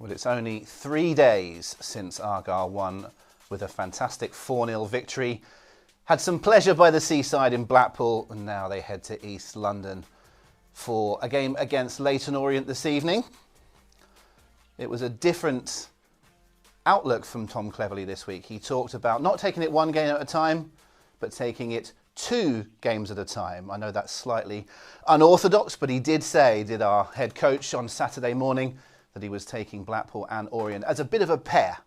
Well, it's only 3 days since Argyle won with a fantastic 4-0 victory. Had some pleasure by the seaside in Blackpool, and now they head to East London for a game against Leyton Orient this evening. It was a different outlook from Tom Cleverley this week. He talked about not taking it one game at a time, but taking it 2 games at a time. I know that's slightly unorthodox, but he did our head coach on Saturday morning, that he was taking Blackpool and Orient as a bit of a pair.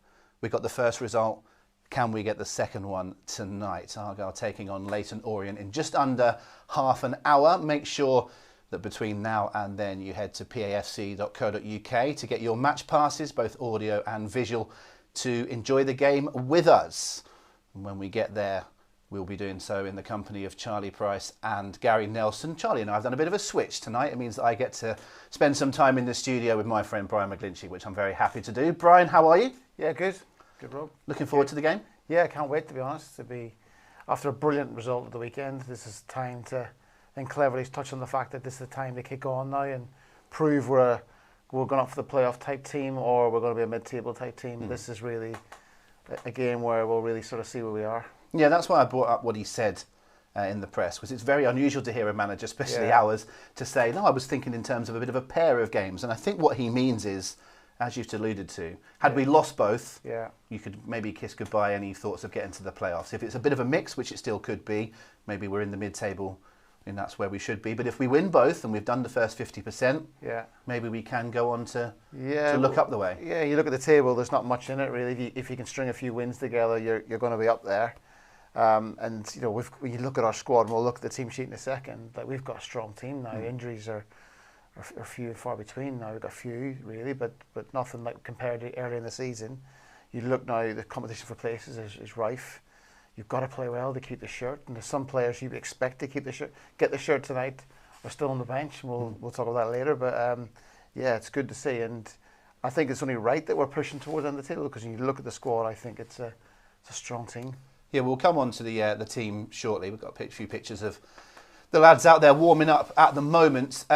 We got the first result. Can we get the second one tonight? Argyle taking on Leyton Orient in just under half an hour. Make sure that between now and then you head to pafc.co.uk to get your match passes, both audio and visual, to enjoy the game with us. And when we get there, we'll be doing so in the company of Charlie Price and Gary Nelson. Charlie and I have done a bit of a switch tonight. It means that I get to spend some time in the studio with my friend Brian McGlinchey, which I'm very happy to do. Brian, how are you? Yeah, good. Good, Rob. Looking forward to the game? Yeah, I can't wait, to be honest. To be after a brilliant result at the weekend, this is time to, I think Cleverley's touched on the fact that this is the time to kick on now and prove we're going up for the playoff type team, or we're going to be a mid-table type team. This is really a game where we'll really sort of see where we are. Yeah, that's why I brought up what he said in the press, because it's very unusual to hear a manager, especially ours, to say, no, I was thinking in terms of a bit of a pair of games. And I think what he means is, as you've alluded to, had we lost both, you could maybe kiss goodbye any thoughts of getting to the playoffs. If it's a bit of a mix, which it still could be, maybe we're in the mid-table and that's where we should be. But if we win both and we've done the first 50%, maybe we can go on to look up the way. Yeah, you look at the table, there's not much in it really. If you can string a few wins together, you're going to be up there. And you know, when you look at our squad, and we'll look at the team sheet in a second, like we've got a strong team now. Injuries are few and far between now. We've got a few really, but nothing like compared to earlier in the season. You look now, the competition for places is rife. You've got to play well to keep the shirt, and there's some players you expect to get the shirt tonight are still on the bench, and we'll talk about that later. But yeah, it's good to see, and I think it's only right that we're pushing towards the end of the table, because when you look at the squad, I think it's a strong team. Yeah, we'll come on to the team shortly. We've got a few pictures of the lads out there warming up at the moment.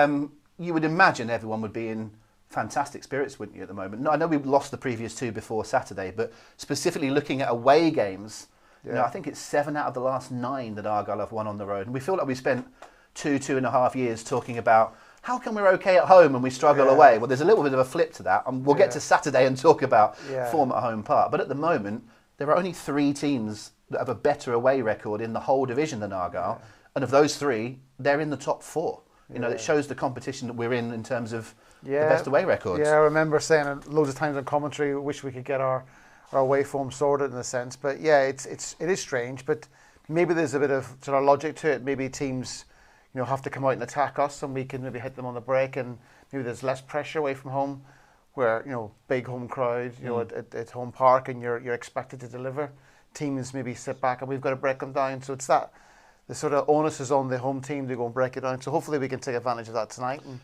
You would imagine everyone would be in fantastic spirits, wouldn't you, at the moment? No, I know we lost the previous 2 before Saturday, but specifically looking at away games, you know, I think it's 7 out of the last 9 that Argyle have won on the road. And we feel like we spent 2.5 years talking about how come we're okay at home and we struggle away. Well, there's a little bit of a flip to that. And we'll get to Saturday and talk about form at home part. But at the moment, there are only 3 teams that have a better away record in the whole division than Argyle. And of those 3, they're in the top 4. You know, it shows the competition that we're in terms of the best away records. Yeah, I remember saying it loads of times on commentary, wish we could get our away form sorted in a sense. But yeah, it is strange, but maybe there's a bit of sort of logic to it. Maybe teams, you know, have to come out and attack us, and we can maybe hit them on the break, and maybe there's less pressure away from home, where, you know, big home crowd, you know, at home park, and you're expected to deliver. Teams maybe sit back and we've got to break them down. So it's that the sort of onus is on the home team to go and break it down. So hopefully we can take advantage of that tonight and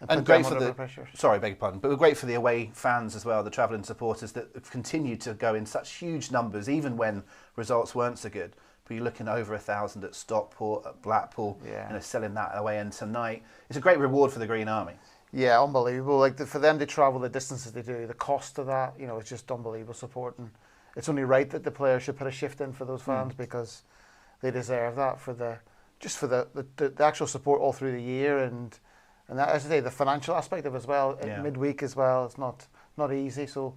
put great them for under the pressure. Sorry, beg your pardon, but we're great for the away fans as well, the travelling supporters that have continued to go in such huge numbers, even when results weren't so good. But you're looking over 1,000 at Stockport, at Blackpool, you know, selling that away end tonight. It's a great reward for the Green Army. Yeah, unbelievable. Like for them to travel the distances they do, the cost of that, you know, it's just unbelievable support. And it's only right that the players should put a shift in for those fans, because they deserve that for the actual support all through the year, and that, as I say, the financial aspect of it as well, midweek as well. It's not easy, so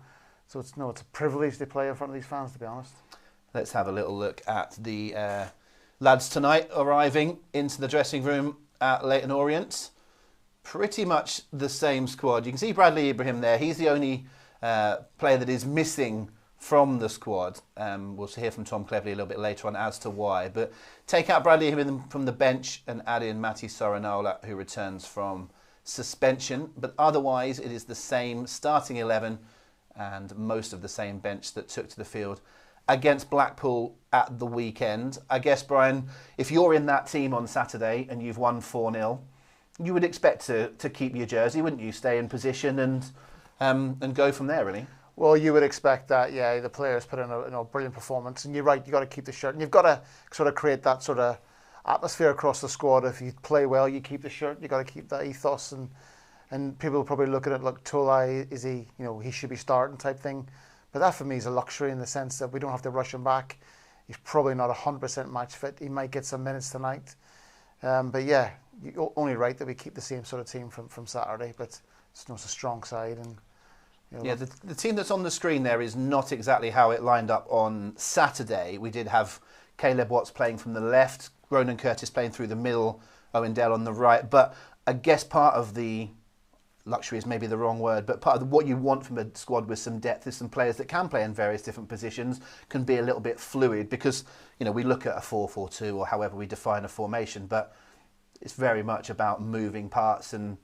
it's a privilege to play in front of these fans, to be honest. Let's have a little look at the lads tonight arriving into the dressing room at Leyton Orient. Pretty much the same squad. You can see Bradley Ibrahim there. He's the only player that is missing from the squad. We'll hear from Tom Cleverley a little bit later on as to why. But take out Bradley from the bench and add in Matti Sorinola, who returns from suspension. But otherwise, it is the same starting 11 and most of the same bench that took to the field against Blackpool at the weekend. I guess, Brian, if you're in that team on Saturday and you've won 4-0, you would expect to keep your jersey, wouldn't you? Stay in position and go from there, really. Well, you would expect that, yeah. The players put in a brilliant performance, and you're right. You got to keep the shirt, and you've got to sort of create that sort of atmosphere across the squad. If you play well, you keep the shirt. You got to keep that ethos, and And people will probably look at it like, Tolai, is he, he should be starting type thing. But that for me is a luxury in the sense that we don't have to rush him back. He's probably not 100% match fit. He might get some minutes tonight. But yeah, only right that we keep the same sort of team from Saturday. But it's a strong side. And yeah, the team that's on the screen there is not exactly how it lined up on Saturday. We did have Caleb Watts playing from the left, Ronan Curtis playing through the middle, Owen Dale on the right. But I guess part of the luxury is maybe the wrong word, but part of what you want from a squad with some depth is some players that can play in various different positions, can be a little bit fluid, because we look at a 4-4-2 or however we define a formation, but it's very much about moving parts and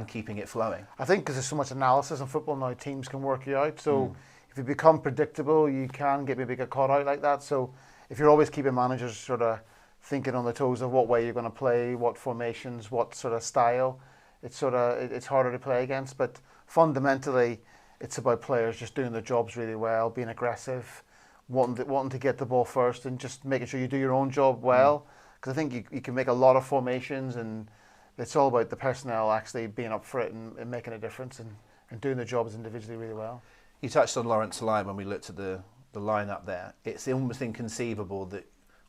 keeping it flowing. I think because there's so much analysis in football now, teams can work you out. So if you become predictable, you can maybe get caught out like that. So if you're always keeping managers sort of thinking on the toes of what way you're going to play, what formations, what sort of style, it's harder to play against. But fundamentally, it's about players just doing their jobs really well, being aggressive, wanting to get the ball first, and just making sure you do your own job well. Because I think you can make a lot of formations, and it's all about the personnel actually being up for it and making a difference and doing their jobs individually really well. You touched on Lawrence Lyon when we looked at the lineup there. It's almost inconceivable that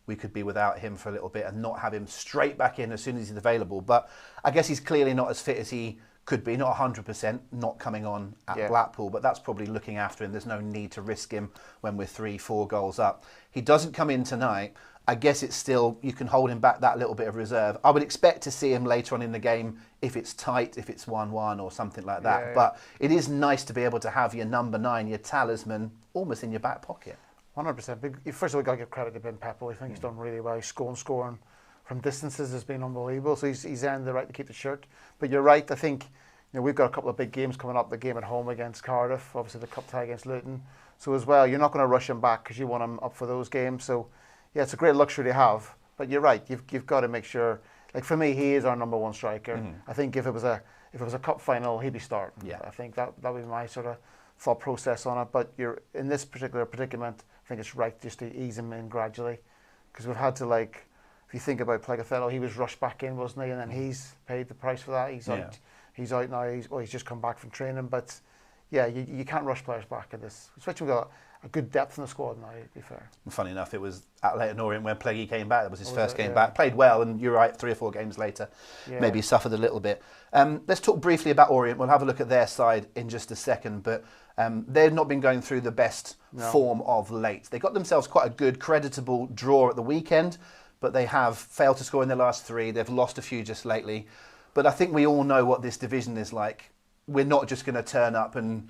we could be without him for a little bit and not have him straight back in as soon as he's available. But I guess he's clearly not as fit as he could be, not 100%, not coming on at Blackpool, but that's probably looking after him. There's no need to risk him when we're 3-4 goals up. He doesn't come in tonight. I guess it's still, you can hold him back that little bit of reserve. I would expect to see him later on in the game if it's tight, if it's 1-1 or something like that. Yeah. But it is nice to be able to have your number 9, your talisman, almost in your back pocket. 100%. First of all, we've got to give credit to Ben Peppel. I think he's done really well. He's scoring from distances has been unbelievable. So he's earned the right to keep the shirt. But you're right. I think we've got a couple of big games coming up. The game at home against Cardiff, obviously the cup tie against Leyton. So as well, you're not going to rush him back because you want him up for those games. So yeah, it's a great luxury to have. But you're right. You've got to make sure. Like for me, he is our number 1 striker. I think if it was a cup final, he'd be starting. Yeah. I think that would be my sort of thought process on it. But you're in this particular predicament, I think it's right just to ease him in gradually, because we've had to, if you think about Plegathello, he was rushed back in, wasn't he? And then he's paid the price for that. He's out. He's out now. He's just come back from training. But yeah, you can't rush players back at this. Especially we've got a good depth in the squad now, to be fair. Funny enough, it was at Leyton Orient when Pleggy came back. That was his first game back. Played well, and you're right, 3 or 4 games later, maybe suffered a little bit. Let's talk briefly about Orient. We'll have a look at their side in just a second, but they've not been going through the best form of late. They got themselves quite a good, creditable draw at the weekend, but they have failed to score in their last 3. They've lost a few just lately. But I think we all know what this division is like. We're not just going to turn up and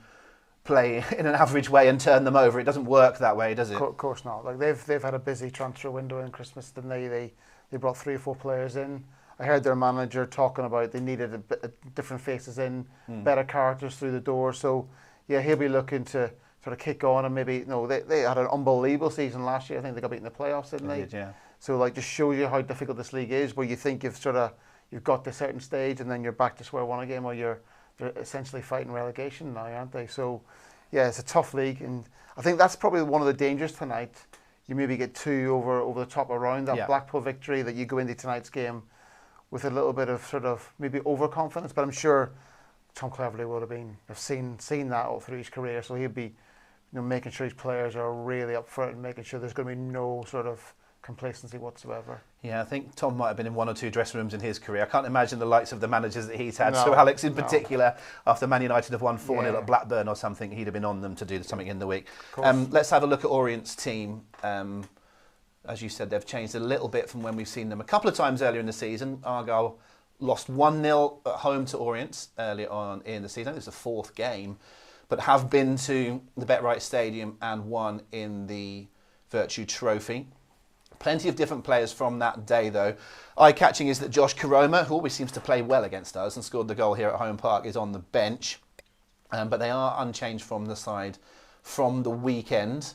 play in an average way and turn them over. It doesn't work that way, does it? Of course not. They've had a busy transfer window in Christmas, didn't they? They brought 3 or 4 players in. I heard their manager talking about they needed a bit different faces in, better characters through the door. So yeah, he'll be looking to sort of kick on, and maybe they had an unbelievable season last year. I think they got beaten in the playoffs, didn't they? Did, yeah. So just shows you how difficult this league is, where you think you've got to a certain stage and then you're back to square one again, where they're essentially fighting relegation now, aren't they? So yeah, it's a tough league, and I think that's probably one of the dangers tonight. You maybe get 2 over the top around that Blackpool victory, that you go into tonight's game with a little bit of sort of maybe overconfidence. But I'm sure Tom Cleverley would have seen that all through his career, so he'll be making sure his players are really up for it and making sure there's going to be no sort of complacency whatsoever. Yeah, I think Tom might have been in 1 or 2 dressing rooms in his career. I can't imagine the likes of the managers that he's had. So Alex in particular, after Man United have won 4-0 at Blackburn or something, he'd have been on them to do something in the week. Let's have a look at Orient's team. As you said, they've changed a little bit from when we've seen them a couple of times earlier in the season. Argyle lost 1-0 at home to Orient earlier on in the season. It was the 4th game, but have been to the BetRight Stadium and won in the Virtue Trophy. Plenty of different players from that day, though. Eye-catching is that Josh Karoma, who always seems to play well against us and scored the goal here at Home Park, is on the bench. But they are unchanged from the side from the weekend.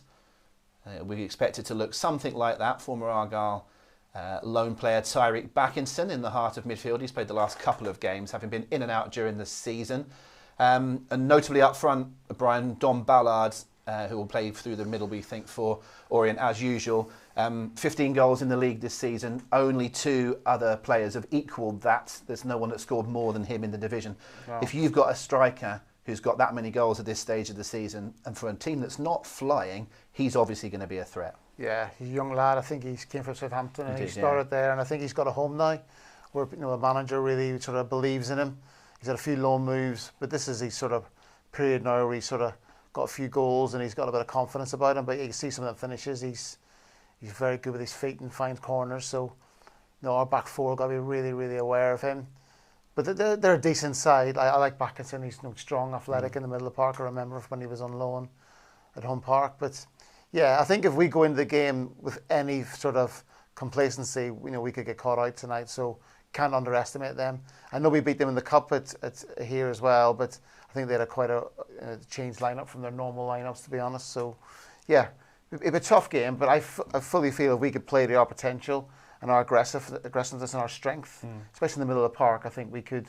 We expect it to look something like that. Former Argyle lone player Tyreek Backinson in the heart of midfield. He's played the last couple of games, having been in and out during the season. And notably up front, Brian Dom Ballard, who will play through the middle, we think, for Orient as usual. 15 goals in the league this season. Only 2 other players have equalled that. There's no one that scored more than him in the division. Wow. If you've got a striker who's got that many goals at this stage of the season, and for a team that's not flying, he's obviously going to be a threat. Yeah, he's a young lad. I think he came from Southampton and he started there, and I think he's got a home now where the manager really sort of believes in him. He's had a few loan moves, but this is his sort of period now where he's sort of got a few goals and he's got a bit of confidence about him. But you can see some of them finishes. He's very good with his feet and finds corners. So, our back four have got to be really, really aware of him. But they're a decent side. I like Backinson. He's strong, athletic in the middle of the park. I remember when he was on loan at Home Park. But yeah, I think if we go into the game with any sort of complacency, we could get caught out tonight. So can't underestimate them. I know we beat them in the cup at here as well, but I think they had quite a changed lineup from their normal lineups, to be honest. So yeah, it'd be a tough game, but I fully feel if we could play to our potential and our aggressiveness and our strength, especially in the middle of the park, I think we could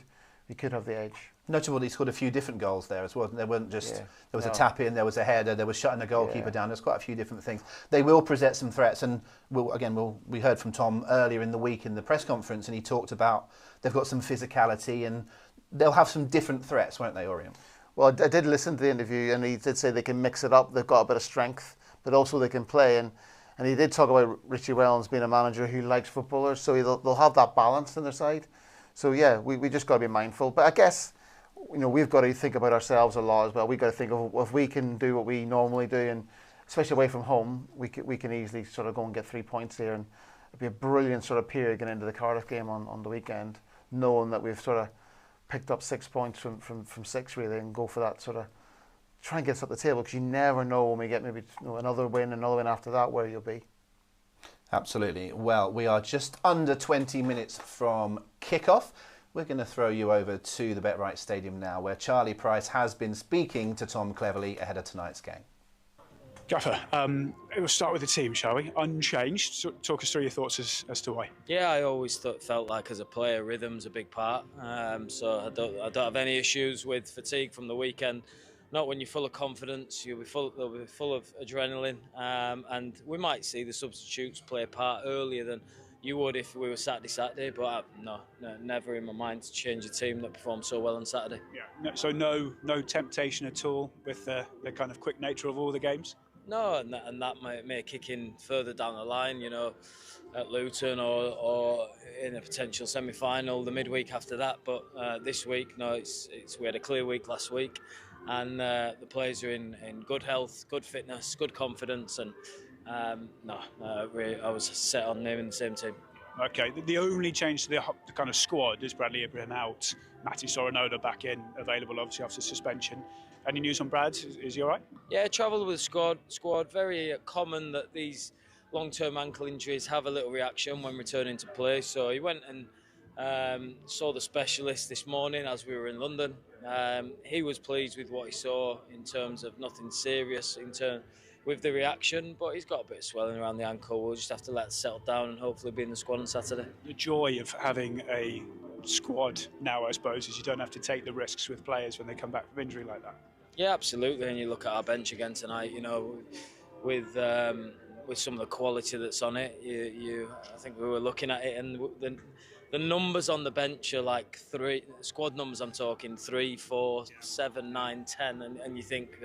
have the edge. Notable, he scored a few different goals there as well. There weren't just there was a tap in, there was a header, there was shutting the goalkeeper down. There's quite a few different things. They will present some threats, and we heard from Tom earlier in the week in the press conference, and he talked about they've got some physicality and they'll have some different threats, won't they, Orient? Well, I did listen to the interview, and he did say they can mix it up. They've got a bit of strength, but also they can play. And he did talk about Richie Wellens being a manager who likes footballers, so they'll have that balance on their side. So yeah, we just got to be mindful. But I guess we've got to think about ourselves a lot as well. We've got to think of if we can do what we normally do, and especially away from home, we can easily sort of go and get 3 points here, and it'd be a brilliant sort of period getting into the Cardiff game on the weekend, knowing that we've sort of picked up 6 points from 6 really, and go for that sort of try and get us up the table, because you never know when we get maybe another win after that where you'll be. Absolutely. Well, we are just under 20 minutes from kickoff. We're going to throw you over to the BetRight Stadium now, where Charlie Price has been speaking to Tom Cleverley ahead of tonight's game. Gaffer, we'll start with the team, shall we? Unchanged. So talk us through your thoughts as to why. Yeah, I always felt like as a player, rhythm's a big part. So I don't have any issues with fatigue from the weekend. Not when you're full of confidence. They'll be full of adrenaline, and we might see the substitutes play a part earlier than you would if we were Saturday. But no, never in my mind to change a team that performed so well on Saturday. Yeah. So no temptation at all with the kind of quick nature of all the games. No, and that may kick in further down the line, at Luton or in a potential semi-final the midweek after that. But this week, no, we had a clear week last week, and the players are in good health, good fitness, good confidence, and I was set on naming the same team. Okay, the only change to the kind of squad is Bradley Ibrahim out, Matty Sorinola back in, available obviously after suspension. Any news on Brad? Is he all right? Yeah, travelled with the squad. Very common that these long-term ankle injuries have a little reaction when returning to play. So he went and saw the specialist this morning as we were in London. He was pleased with what he saw in terms of nothing serious with the reaction, but he's got a bit of swelling around the ankle. We'll just have to let it settle down and hopefully be in the squad on Saturday. The joy of having a squad now, I suppose, is you don't have to take the risks with players when they come back from injury like that. Yeah, absolutely. And you look at our bench again tonight, with some of the quality that's on it. I think we were looking at it, and the numbers on the bench are like 3 squad numbers. I'm talking 3, 4, 7, 9, 10, and you think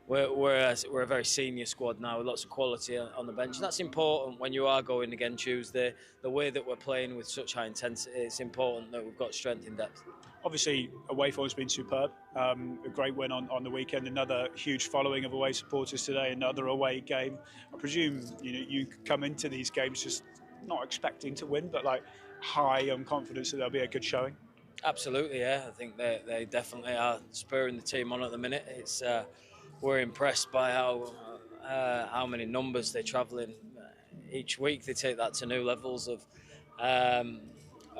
we're a very senior squad now with lots of quality on the bench. And that's important when you are going again Tuesday. The way that we're playing with such high intensity, it's important that we've got strength in depth. Obviously, away form's been superb. A great win on the weekend. Another huge following of away supporters today. Another away game. I presume you come into these games just not expecting to win, but like high on confidence that there'll be a good showing. Absolutely, yeah. I think they definitely are spurring the team on at the minute. It's we're impressed by how many numbers they travel in each week. They take that to new levels of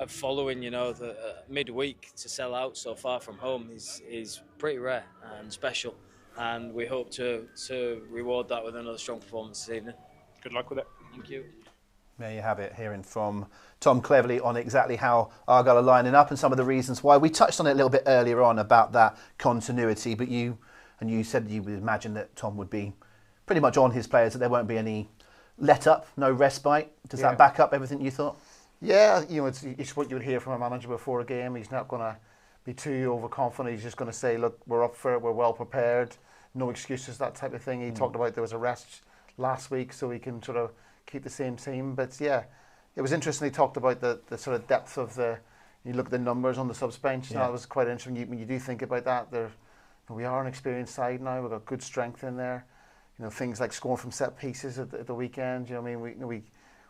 following. The midweek to sell out so far from home is pretty rare and special, and we hope to reward that with another strong performance this evening. Good luck with it. Thank you. There you have it, hearing from Tom Cleverley on exactly how Argyle are lining up and some of the reasons why. We touched on it a little bit earlier on about that continuity, but you said you would imagine that Tom would be pretty much on his players, that there won't be any let up, no respite. Does that back up everything you thought? Yeah, it's what you would hear from a manager before a game. He's not going to be too overconfident. He's just going to say, look, we're up for it, we're well prepared, no excuses, that type of thing. He talked about there was a rest last week so he can sort of keep the same team. But yeah, it was interesting. He talked about the sort of depth of you look at the numbers on the subs bench. That was quite interesting. When you do think about that, we are an experienced side now. We've got good strength in there. Things like scoring from set pieces at the weekend.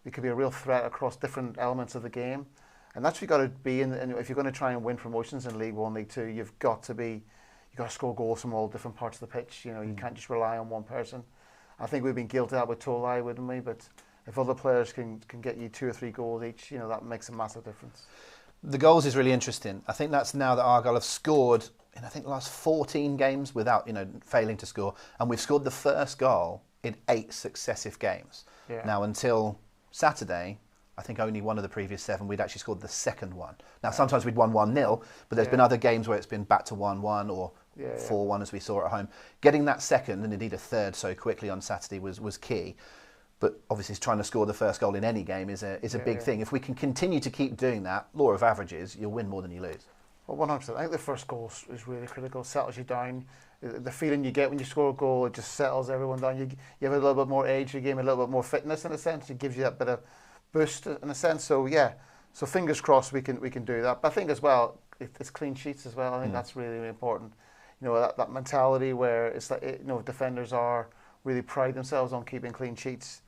We could be a real threat across different elements of the game, and that's what you've got to be. And if you're going to try and win promotions in League 1, League 2, you've got to score goals from all different parts of the pitch. You can't just rely on one person. I think we've been guilty of that with Tolai, wouldn't we? But if other players can get you 2 or 3 goals each, that makes a massive difference. The goals is really interesting. I think that's now that Argyle have scored in the last 14 games without failing to score, and we've scored the first goal in 8 successive games. Yeah. Now until Saturday, I think only one of the previous 7 we'd actually scored the second one. Now sometimes we'd won 1-0, but there's been other games where it's been back to 1-1 or 4-1 as we saw at home. Getting that second and indeed a third so quickly on Saturday was key. But obviously trying to score the first goal in any game is a big thing. If we can continue to keep doing that, law of averages, you'll win more than you lose. Well, 100%. I think the first goal is really critical. It settles you down. The feeling you get when you score a goal, it just settles everyone down. You have a little bit more age to your game, a little bit more fitness in a sense. It gives you that bit of boost in a sense. So yeah, so fingers crossed we can do that. But I think as well, it's clean sheets as well. I think that's really, really important. That mentality where it's like defenders are really pride themselves on keeping clean sheets.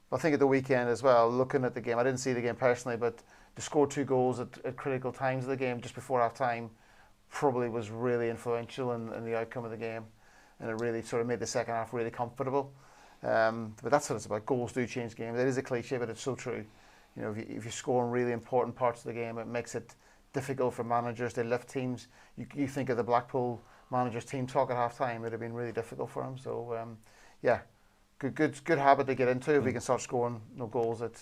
But I think at the weekend as well, looking at the game, I didn't see the game personally, but to score 2 goals at critical times of the game just before half time probably was really influential in the outcome of the game, and it really sort of made the second half really comfortable. But that's what it's about. Goals do change games. It is a cliche, but it's so true. If you score in really important parts of the game, it makes it difficult for managers. They lift teams. You think of the Blackpool managers' team talk at half time, it would have been really difficult for them. So yeah, good habit to get into. If we can start scoring goals that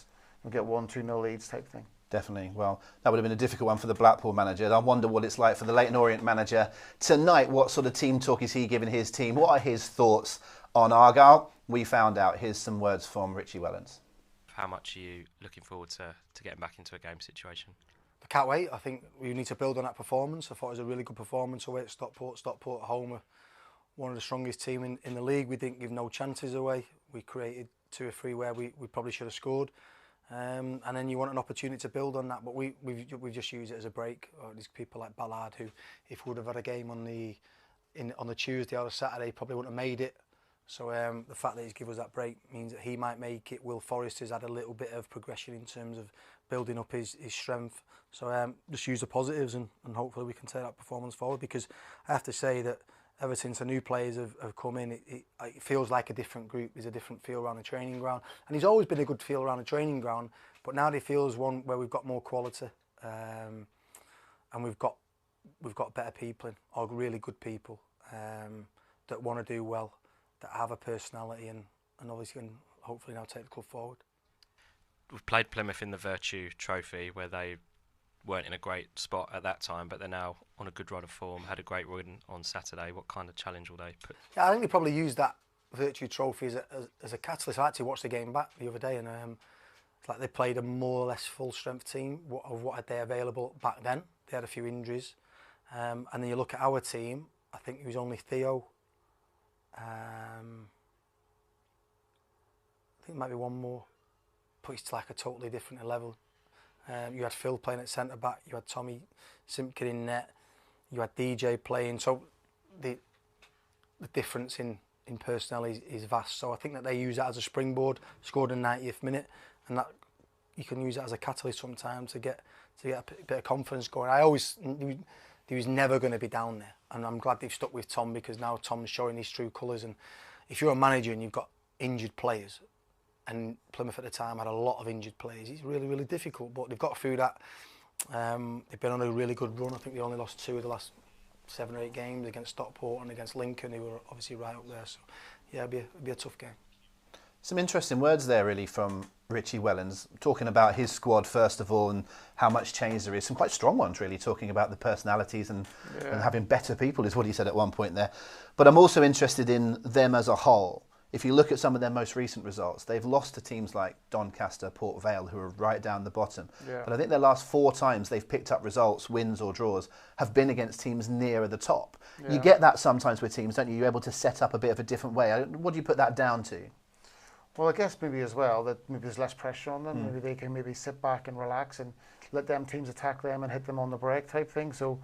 get 1-2-0 leads type thing. Definitely. Well, that would have been a difficult one for the Blackpool manager. I wonder what it's like for the Leyton Orient manager tonight. What sort of team talk is he giving his team? What are his thoughts on Argyle? We found out. Here's some words from Richie Wellens. How much are you looking forward to getting back into a game situation? I can't wait. I think we need to build on that performance. I thought it was a really good performance away at Stockport. Stockport at home are one of the strongest teams in the league. We didn't give no chances away. We created 2 or 3 where we probably should have scored. And then you want an opportunity to build on that, but we've just used it as a break. There's people like Ballard who, if we would have had a game on the Tuesday or the Saturday, probably wouldn't have made it. So the fact that he's given us that break means that he might make it. Will Forrest has had a little bit of progression in terms of building up his strength. So just use the positives and hopefully we can take that performance forward, because I have to say that ever since the new players have come in, it feels like a different group. There's a different feel around the training ground. And he's always been a good feel around the training ground, but now it feels one where we've got more quality. And we've got better people in, or really good people that want to do well, that have a personality and obviously can hopefully now take the club forward. We've played Plymouth in the Virtue Trophy where they weren't in a great spot at that time, but they're now on a good run of form, had a great win on Saturday. What kind of challenge will they put? Yeah, I think they probably used that Virtue Trophy as a catalyst. I actually watched the game back the other day, and it's like they played a more or less full strength team of what had they available back then. They had a few injuries. And then you look at our team, I think it was only Theo. I think it might be one more. But it's like a totally different level. You had Phil playing at centre back, you had Tommy Simpkin in net, you had DJ playing. So the difference in personnel is vast. So I think that they use that as a springboard, scored in the 90th minute, and that you can use that as a catalyst sometimes to get a bit of confidence going. I always knew he was never going to be down there, and I'm glad they've stuck with Tom, because now Tom's showing his true colours. And if you're a manager and you've got injured players, and Plymouth at the time had a lot of injured players, it's really, really difficult. But they've got through that. They've been on a really good run. I think they only lost 2 of the last 7 or 8 games against Stockport and against Lincoln, who were obviously right up there. So yeah, it'll be a tough game. Some interesting words there, really, from Richie Wellens, talking about his squad first of all and how much change there is. Some quite strong ones, really, talking about the personalities and having better people is what he said at one point there. But I'm also interested in them as a whole. if you look at some of their most recent results, they've lost to teams like Doncaster, Port Vale, who are right down the bottom. Yeah. But I think their last 4 times they've picked up results, wins or draws, have been against teams nearer the top. Yeah. You get that sometimes with teams, don't you? You're able to set up a bit of a different way. What do you put that down to? Well, I guess maybe as well that maybe there's less pressure on them. Maybe they can maybe sit back and relax and let them teams attack them and hit them on the break type thing. So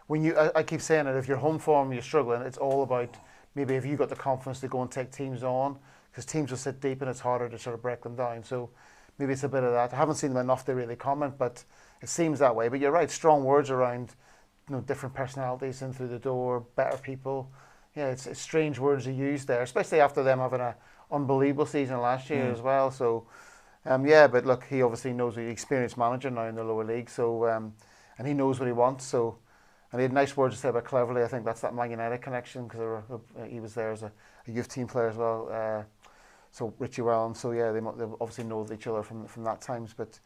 when I keep saying it, if you're home form, you're struggling, it's all about maybe if you got the confidence to go and take teams on, because teams will sit deep and it's harder to sort of break them down. So maybe it's a bit of that. I haven't seen them enough to really comment, but it seems that way. But you're right, strong words around, different personalities in through the door, better people. Yeah, it's strange words to use there, especially after them having an unbelievable season last year as well. So, but look, he obviously knows he's an experienced manager now in the lower league. So, and he knows what he wants. So. And he had nice words to say about Cleverley. I think that's that Man United connection, because he was there as a youth team player as well. So Richie Wellens. So yeah, they obviously know each other from that times. But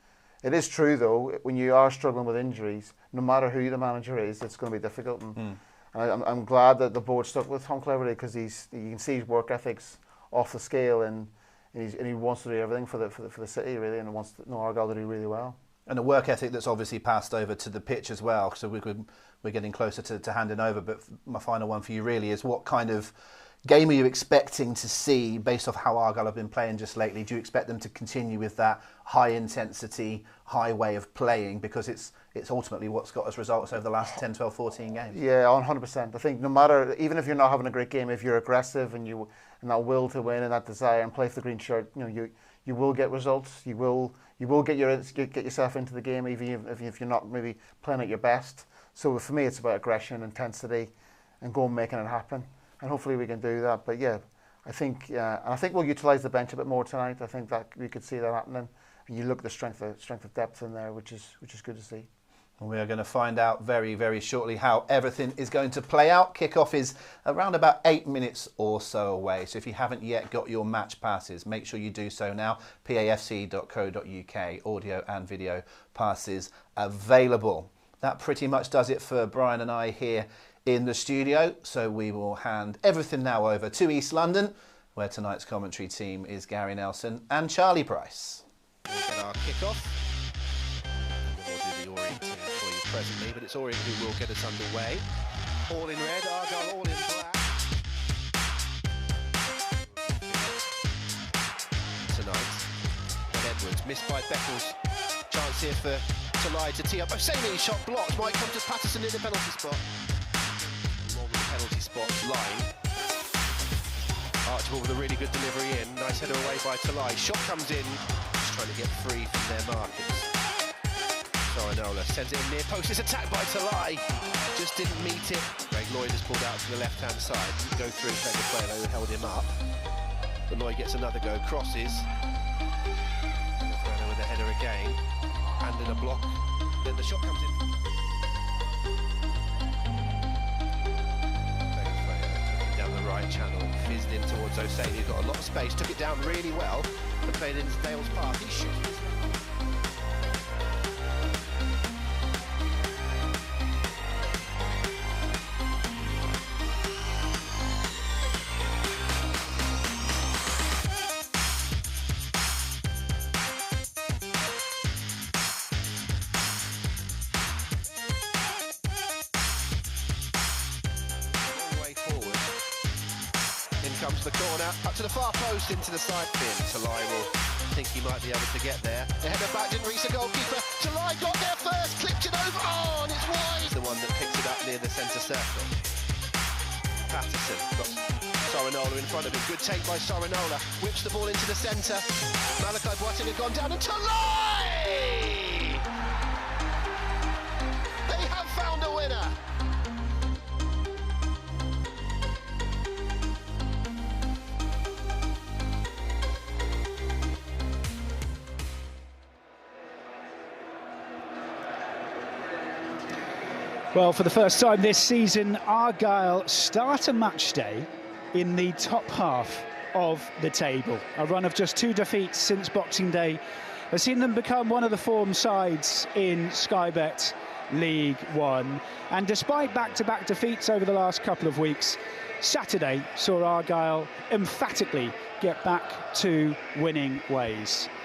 it is true though, when you are struggling with injuries, no matter who the manager is, it's going to be difficult. And I'm glad that the board stuck with Tom Cleverley, because you can see his work ethic's off the scale, and he wants to do everything for the city really, and wants Argyle to do really well. And a work ethic that's obviously passed over to the pitch as well. So we're getting closer to handing over. But my final one for you really is, what kind of game are you expecting to see based off how Argyle have been playing just lately? Do you expect them to continue with that high intensity, high way of playing? Because it's ultimately what's got us results over the last 10, 12, 14 games. Yeah, 100%. I think no matter, even if you're not having a great game, if you're aggressive and that will to win and that desire and play for the green shirt, you will get results. You will get yourself into the game, even if you're not maybe playing at your best. So for me, it's about aggression, intensity, and go and making it happen. And hopefully we can do that. But yeah, I think we'll utilise the bench a bit more tonight. I think that we could see that happening. And you look at the strength of depth in there, which is good to see. And we are going to find out very, very shortly how everything is going to play out. Kickoff is around about 8 minutes or so away. So if you haven't yet got your match passes, make sure you do so now. pafc.co.uk, audio and video passes available. That pretty much does it for Brian and I here in the studio. So we will hand everything now over to East London, where tonight's commentary team is Gary Nelson and Charlie Price. We'll get our kickoff. We'll do the Orient team for you presently, but it's Orient who will get us underway. All in red, Argyle all in black. Tonight, and Edwards missed by Beckles. Chance here for Talai to tee up. Hosseini shot blocked. Might come to Patterson in the penalty spot. Along the penalty spot line. Archibald with a really good delivery in. Nice header away by Talai. Shot comes in. Just trying to get free from their markers. Sorinola sends it in near post. It's attacked by Talai. Just didn't meet it. Greg Lloyd has pulled out to the left-hand side. Didn't go through. Played who held him up. But Lloyd gets another go. Crosses. With a header again. And in a block. Then the shot comes in. Down the right channel, fizzed in towards Hosseini, who's got a lot of space, took it down really well and played into Dale's path. He shoots. Comes the corner, up to the far post, into the side bin. Talai will think he might be able to get there. The header back didn't reach the goalkeeper. Talai got there first, clipped it over, and it's wide. The one that picks it up near the centre circle. Patterson got Sorinola in front of him. Good take by Sorinola. Whips the ball into the centre. Malachi Boateng had gone down, and Talai! They have found a winner. Well, for the first time this season, Argyle start a match day in the top half of the table. A run of just 2 defeats since Boxing Day has seen them become one of the form sides in Sky Bet League One. And despite back-to-back defeats over the last couple of weeks, Saturday saw Argyle emphatically get back to winning ways.